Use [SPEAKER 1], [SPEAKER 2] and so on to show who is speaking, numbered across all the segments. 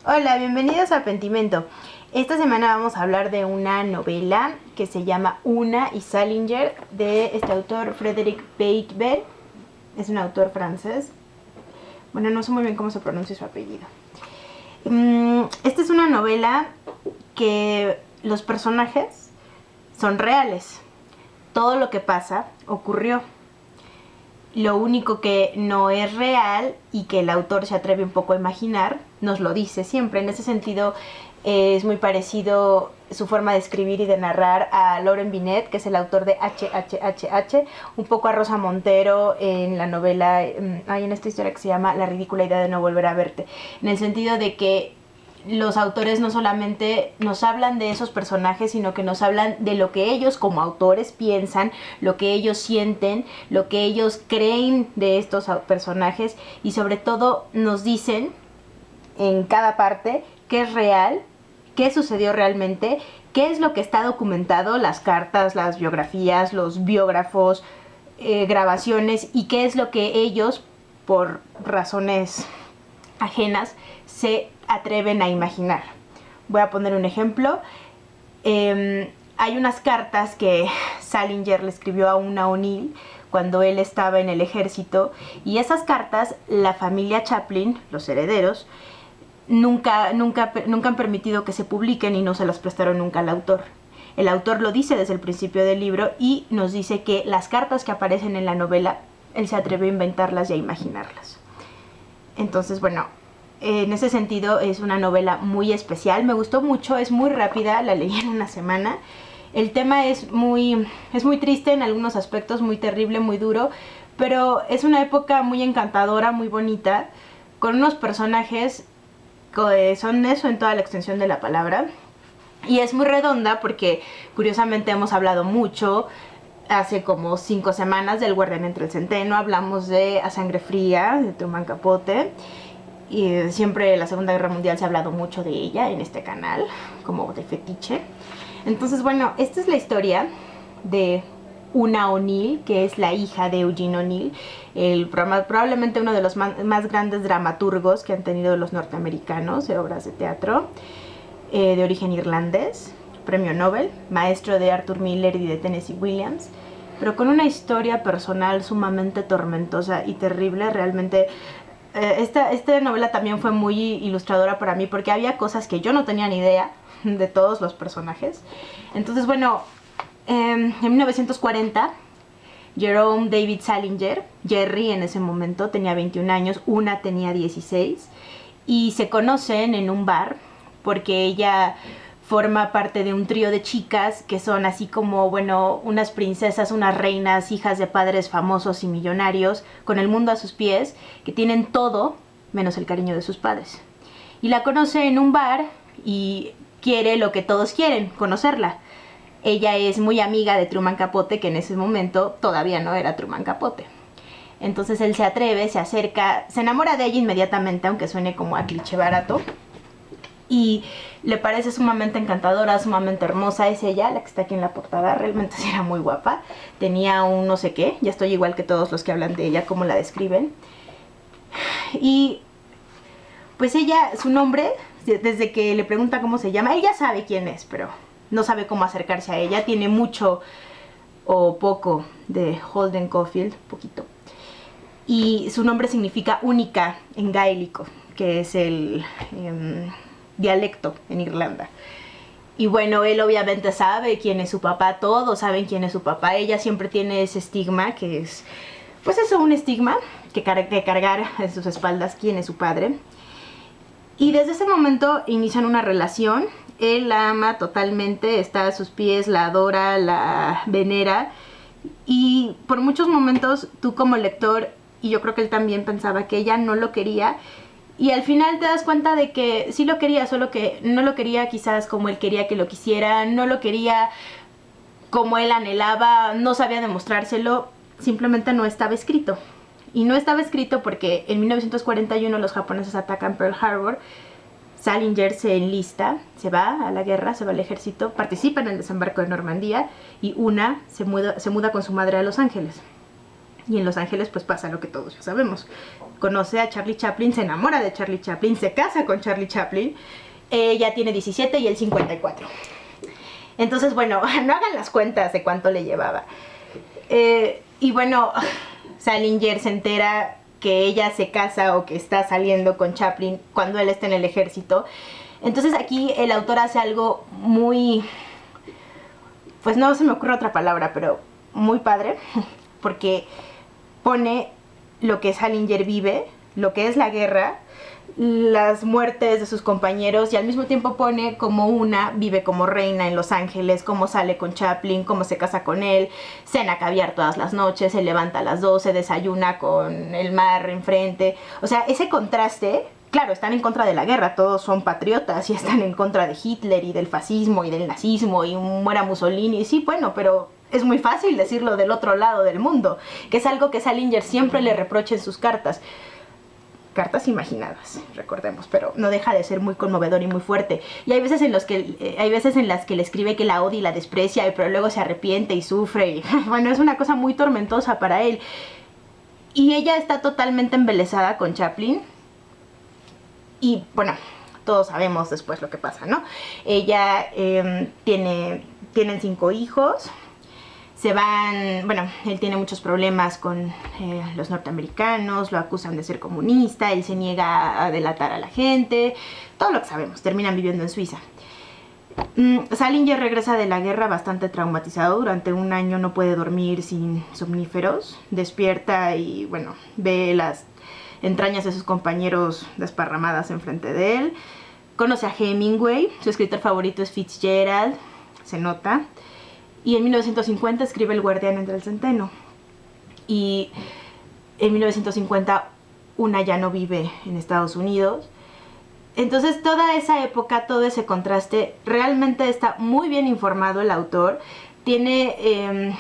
[SPEAKER 1] Hola, bienvenidos a Pentimento. Esta semana vamos a hablar de una novela que se llama Una y Salinger, de este autor Frédéric Beigbeder. Es un autor francés. Bueno, no sé muy bien cómo se pronuncia su apellido. Esta es una novela que los personajes son reales. Todo lo que pasa ocurrió. Lo único que no es real y que el autor se atreve un poco a imaginar, nos lo dice siempre. En ese sentido, es muy parecido su forma de escribir y de narrar a Laurent Binet, que es el autor de HHHH, un poco a Rosa Montero en la novela, en esta historia que se llama La ridícula idea de no volver a verte. En el sentido de que los autores no solamente nos hablan de esos personajes, sino que nos hablan de lo que ellos como autores piensan, lo que ellos sienten, lo que ellos creen de estos personajes, y sobre todo nos dicen en cada parte qué es real, qué sucedió realmente, qué es lo que está documentado, las cartas, las biografías, los biógrafos, grabaciones, y qué es lo que ellos, por razones ajenas, se atreven a imaginar. Voy a poner un ejemplo. Hay unas cartas que Salinger le escribió a Una O'Neill cuando él estaba en el ejército, y esas cartas la familia Chaplin, los herederos, nunca han permitido que se publiquen y no se las prestaron nunca al autor. El autor lo dice desde el principio del libro y nos dice que las cartas que aparecen en la novela, él se atrevió a inventarlas y a imaginarlas. Entonces, bueno, en ese sentido es una novela muy especial. Me gustó mucho, es muy rápida, la leí en una semana. El tema es muy triste en algunos aspectos, muy terrible, muy duro, pero es una época muy encantadora, muy bonita, con unos personajes que son eso en toda la extensión de la palabra. Y es muy redonda porque curiosamente hemos hablado mucho hace como 5 semanas del Guardián entre el Centeno, hablamos de A Sangre Fría, de Truman Capote, y siempre la Segunda Guerra Mundial se ha hablado mucho de ella en este canal, como de fetiche. Entonces, bueno, esta es la historia de Una O'Neill, que es la hija de Eugene O'Neill, probablemente uno de los más grandes dramaturgos que han tenido los norteamericanos de obras de teatro, de origen irlandés, premio Nobel, maestro de Arthur Miller y de Tennessee Williams, pero con una historia personal sumamente tormentosa y terrible. Realmente esta novela también fue muy ilustradora para mí porque había cosas que yo no tenía ni idea de todos los personajes. Entonces, bueno, en 1940, Jerome David Salinger, Jerry en ese momento, tenía 21 años, Una tenía 16, y se conocen en un bar porque ella forma parte de un trío de chicas que son así como, bueno, unas princesas, unas reinas, hijas de padres famosos y millonarios, con el mundo a sus pies, que tienen todo menos el cariño de sus padres. Y la conoce en un bar y quiere lo que todos quieren, conocerla. Ella es muy amiga de Truman Capote, que en ese momento todavía no era Truman Capote. Entonces él se atreve, se acerca, se enamora de ella inmediatamente, aunque suene como a cliché barato, y le parece sumamente encantadora, sumamente hermosa. Es ella la que está aquí en la portada, realmente sí era muy guapa, tenía un no sé qué, ya estoy igual que todos los que hablan de ella, como la describen. Y pues ella, su nombre, desde que le pregunta cómo se llama, ella sabe quién es, pero no sabe cómo acercarse a ella. Tiene mucho o poco de Holden Caulfield, poquito. Y su nombre significa única en gaélico, que es el dialecto en Irlanda. Y bueno, él obviamente sabe quién es su papá, todos saben quién es su papá. Ella siempre tiene ese estigma, que es, pues eso, un estigma que cargar en sus espaldas quién es su padre. Y desde ese momento inician una relación. Él la ama totalmente, está a sus pies, la adora, la venera, y por muchos momentos tú como lector, y yo creo que él también, pensaba que ella no lo quería, y al final te das cuenta de que sí lo quería, solo que no lo quería quizás como él quería que lo quisiera, no lo quería como él anhelaba, no sabía demostrárselo, simplemente no estaba escrito. Y no estaba escrito porque en 1941 los japoneses atacan Pearl Harbor. Salinger se enlista, se va a la guerra, se va al ejército, participa en el desembarco de Normandía, y Una se muda con su madre a Los Ángeles. Y en Los Ángeles pues pasa lo que todos ya sabemos. Conoce a Charlie Chaplin, se enamora de Charlie Chaplin, se casa con Charlie Chaplin. Ella tiene 17 y él 54. Entonces, bueno, no hagan las cuentas de cuánto le llevaba. Y bueno, Salinger se entera que ella se casa o que está saliendo con Chaplin cuando él está en el ejército. Entonces aquí el autor hace algo muy... pues no se me ocurre otra palabra, pero muy padre, porque pone lo que Salinger vive, lo que es la guerra, las muertes de sus compañeros, y al mismo tiempo pone cómo una vive como reina en Los Ángeles, cómo sale con Chaplin, cómo se casa con él, cena caviar todas las noches, se levanta a las 12, desayuna con el mar enfrente. O sea, ese contraste, claro, están en contra de la guerra, todos son patriotas y están en contra de Hitler y del fascismo y del nazismo y muera Mussolini, sí, bueno, pero es muy fácil decirlo del otro lado del mundo, que es algo que Salinger siempre le reprocha en sus cartas imaginadas, recordemos, pero no deja de ser muy conmovedor y muy fuerte. Y hay veces en las que le escribe que la odia y la desprecia, pero luego se arrepiente y sufre, y bueno, es una cosa muy tormentosa para él. Y ella está totalmente embelesada con Chaplin, y bueno, todos sabemos después lo que pasa, ¿no? Ella tienen 5 hijos. Se van, bueno, él tiene muchos problemas con los norteamericanos, lo acusan de ser comunista, él se niega a delatar a la gente, todo lo que sabemos, terminan viviendo en Suiza. Salinger regresa de la guerra bastante traumatizado, durante un año no puede dormir sin somníferos, despierta y, bueno, ve las entrañas de sus compañeros desparramadas enfrente de él. Conoce a Hemingway, su escritor favorito es Fitzgerald, se nota. Y en 1950 escribe El guardián entre el centeno. Y en 1950 una ya no vive en Estados Unidos. Entonces toda esa época, todo ese contraste, realmente está muy bien informado el autor. Tiene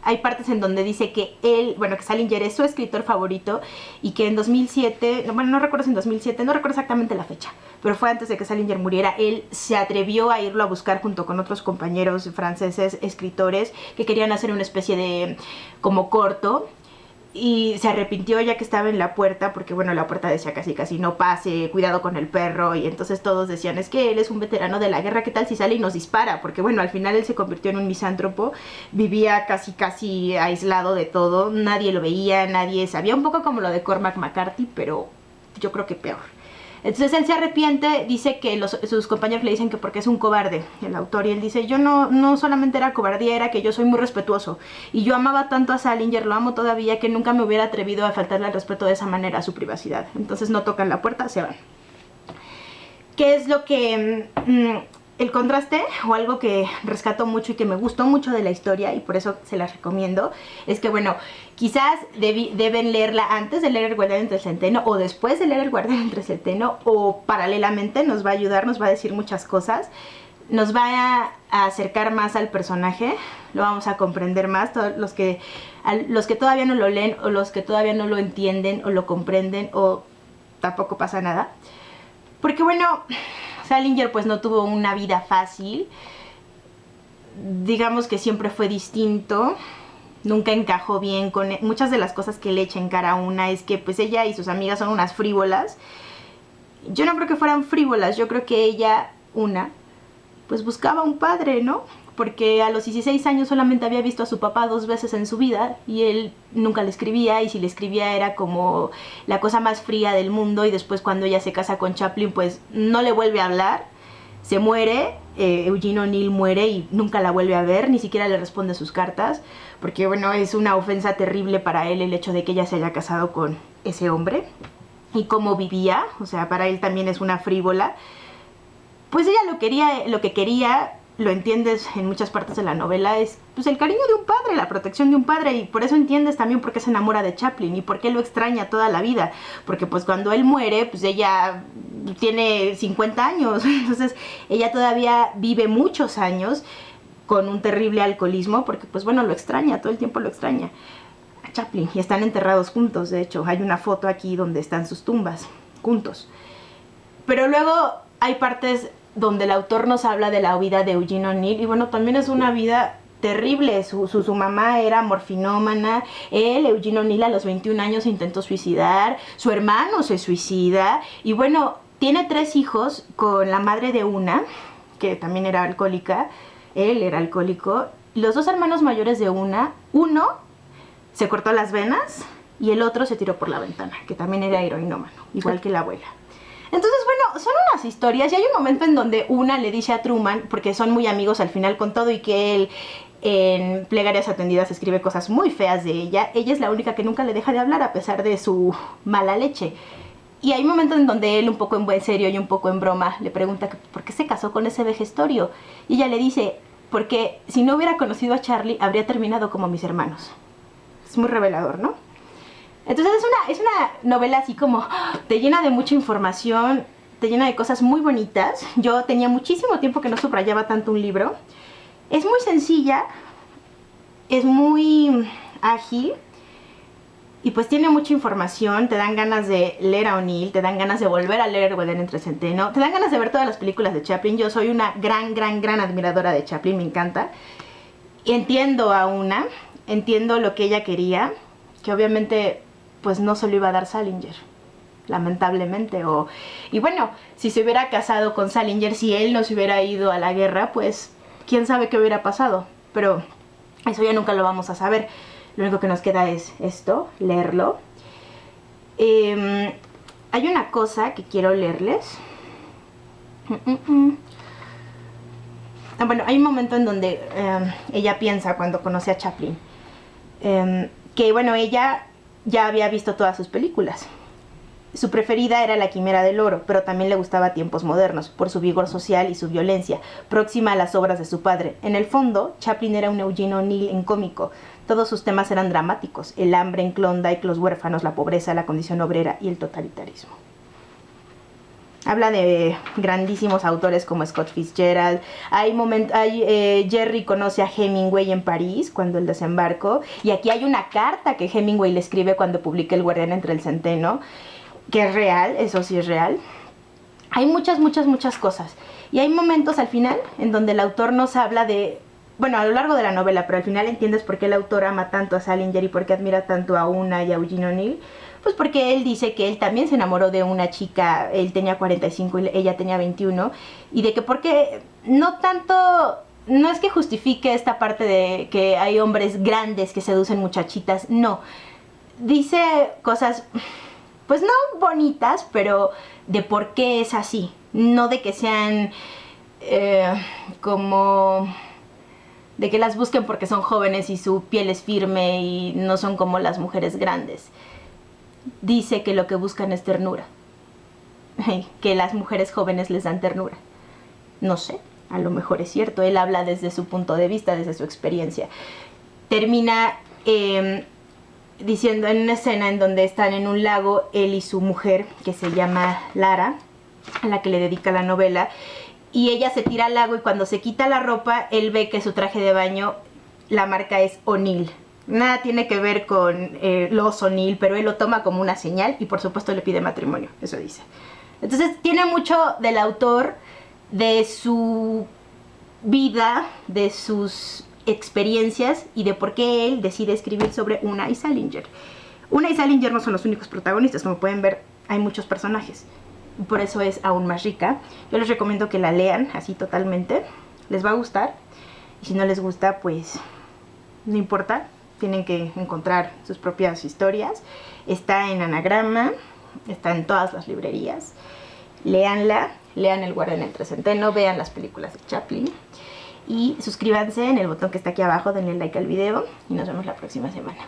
[SPEAKER 1] hay partes en donde dice que él, bueno, que Salinger es su escritor favorito y que en 2007, bueno, no recuerdo si en 2007, no recuerdo exactamente la fecha, pero fue antes de que Salinger muriera, él se atrevió a irlo a buscar junto con otros compañeros franceses, escritores, que querían hacer una especie de como corto. Y se arrepintió ya que estaba en la puerta, porque bueno, la puerta decía casi no pase, cuidado con el perro, y entonces todos decían, es que él es un veterano de la guerra, ¿qué tal si sale y nos dispara? Porque bueno, al final él se convirtió en un misántropo, vivía casi aislado de todo, nadie lo veía, nadie sabía, un poco como lo de Cormac McCarthy, pero yo creo que peor. Entonces él se arrepiente, dice que sus compañeros le dicen que porque es un cobarde, el autor, y él dice, yo no solamente era cobardía, era que yo soy muy respetuoso, y yo amaba tanto a Salinger, lo amo todavía, que nunca me hubiera atrevido a faltarle al respeto de esa manera a su privacidad. Entonces no tocan la puerta, se van. ¿Qué es lo que... el contraste, o algo que rescato mucho y que me gustó mucho de la historia, y por eso se las recomiendo, es que bueno, quizás deben leerla antes de leer El guardián entre el centeno, o después de leer El guardián entre el centeno, o paralelamente, nos va a ayudar, nos va a decir muchas cosas, nos va a acercar más al personaje, lo vamos a comprender más. Todos los que todavía no lo leen, o los que todavía no lo entienden, o lo comprenden, o tampoco pasa nada, porque bueno, Salinger pues no tuvo una vida fácil, digamos que siempre fue distinto, nunca encajó bien con muchas de las cosas que le echa en cara. Una es que pues ella y sus amigas son unas frívolas. Yo no creo que fueran frívolas, yo creo que ella, pues buscaba un padre, ¿no? Porque a los 16 años solamente había visto a su papá 2 veces en su vida, y él nunca le escribía, y si le escribía era como la cosa más fría del mundo. Y después, cuando ella se casa con Chaplin, pues no le vuelve a hablar, se muere, Eugene O'Neill muere y nunca la vuelve a ver, ni siquiera le responde sus cartas, porque bueno, es una ofensa terrible para él el hecho de que ella se haya casado con ese hombre, y cómo vivía, o sea, para él también es una frívola. Pues ella lo que quería, lo entiendes en muchas partes de la novela, es pues el cariño de un padre, la protección de un padre, y por eso entiendes también por qué se enamora de Chaplin y por qué lo extraña toda la vida, porque pues cuando él muere, pues ella tiene 50 años, entonces ella todavía vive muchos años con un terrible alcoholismo, porque pues bueno, lo extraña, todo el tiempo lo extraña a Chaplin, y están enterrados juntos. De hecho, hay una foto aquí donde están sus tumbas juntos. Pero luego hay partes donde el autor nos habla de la vida de Eugene O'Neill, y bueno, también es una vida terrible. Su mamá era morfinómana. Él, Eugene O'Neill, a los 21 años se intentó suicidar. Su hermano se suicida. Y bueno, tiene 3 hijos con la madre de una, que también era alcohólica. Él era alcohólico. Los 2 hermanos mayores de uno se cortó las venas y el otro se tiró por la ventana, que también era heroinómano, igual que la abuela. Entonces, bueno, son unas historias y hay un momento en donde una le dice a Truman, porque son muy amigos al final con todo y que él en Plegarias Atendidas escribe cosas muy feas de ella es la única que nunca le deja de hablar a pesar de su mala leche. Y hay momentos en donde él, un poco en buen serio y un poco en broma, le pregunta que por qué se casó con ese vejestorio. Y ella le dice, porque si no hubiera conocido a Charlie, habría terminado como mis hermanos. Es muy revelador, ¿no? Entonces es una novela así como te llena de mucha información, te llena de cosas muy bonitas. Yo tenía muchísimo tiempo que no subrayaba tanto un libro. Es muy sencilla, es muy ágil y pues tiene mucha información. Te dan ganas de leer a O'Neill, te dan ganas de volver a leer Guardián entre Centeno, te dan ganas de ver todas las películas de Chaplin. Yo soy una gran admiradora de Chaplin, me encanta. Y entiendo entiendo lo que ella quería, que obviamente pues no se lo iba a dar Salinger, lamentablemente. Y bueno, si se hubiera casado con Salinger, si él no se hubiera ido a la guerra, pues quién sabe qué hubiera pasado. Pero eso ya nunca lo vamos a saber. Lo único que nos queda es esto, leerlo. Hay una cosa que quiero leerles. Bueno, hay un momento en donde ella piensa cuando conoce a Chaplin, que bueno, ella ya había visto todas sus películas. Su preferida era La Quimera del Oro, pero también le gustaba Tiempos Modernos, por su vigor social y su violencia, próxima a las obras de su padre. En el fondo, Chaplin era un Eugene O'Neill en cómico. Todos sus temas eran dramáticos: el hambre en Klondike, los huérfanos, la pobreza, la condición obrera y el totalitarismo. Habla de grandísimos autores como Scott Fitzgerald. Jerry conoce a Hemingway en París cuando el desembarco. Y aquí hay una carta que Hemingway le escribe cuando publica El Guardián entre el Centeno, que es real, eso sí es real. Hay muchas cosas. Y hay momentos al final en donde el autor nos habla de... Bueno, a lo largo de la novela, pero al final entiendes por qué el autor ama tanto a Salinger y por qué admira tanto a Una y a Eugene O'Neill. Pues porque él dice que él también se enamoró de una chica, él tenía 45 y ella tenía 21, y de que porque no es que justifique esta parte de que hay hombres grandes que seducen muchachitas, no. Dice cosas, pues no bonitas, pero de por qué es así, no de que sean como... de que las busquen porque son jóvenes y su piel es firme y no son como las mujeres grandes. Dice que lo que buscan es ternura, que las mujeres jóvenes les dan ternura. No sé, a lo mejor es cierto, él habla desde su punto de vista, desde su experiencia. Termina diciendo en una escena en donde están en un lago, él y su mujer, que se llama Lara, a la que le dedica la novela, y ella se tira al lago y cuando se quita la ropa, él ve que su traje de baño, la marca es O'Neill. Nada tiene que ver con los O'Neill, pero él lo toma como una señal y por supuesto le pide matrimonio, eso dice. Entonces tiene mucho del autor, de su vida, de sus experiencias y de por qué él decide escribir sobre Una y Salinger. Una y Salinger no son los únicos protagonistas, como pueden ver hay muchos personajes. Por eso es aún más rica. Yo les recomiendo que la lean así totalmente, les va a gustar. Y si no les gusta, pues no importa, tienen que encontrar sus propias historias. Está en Anagrama, está en todas las librerías. Léanla, lean El Guardián entre Centeno, vean las películas de Chaplin y suscríbanse en el botón que está aquí abajo, denle like al video y nos vemos la próxima semana.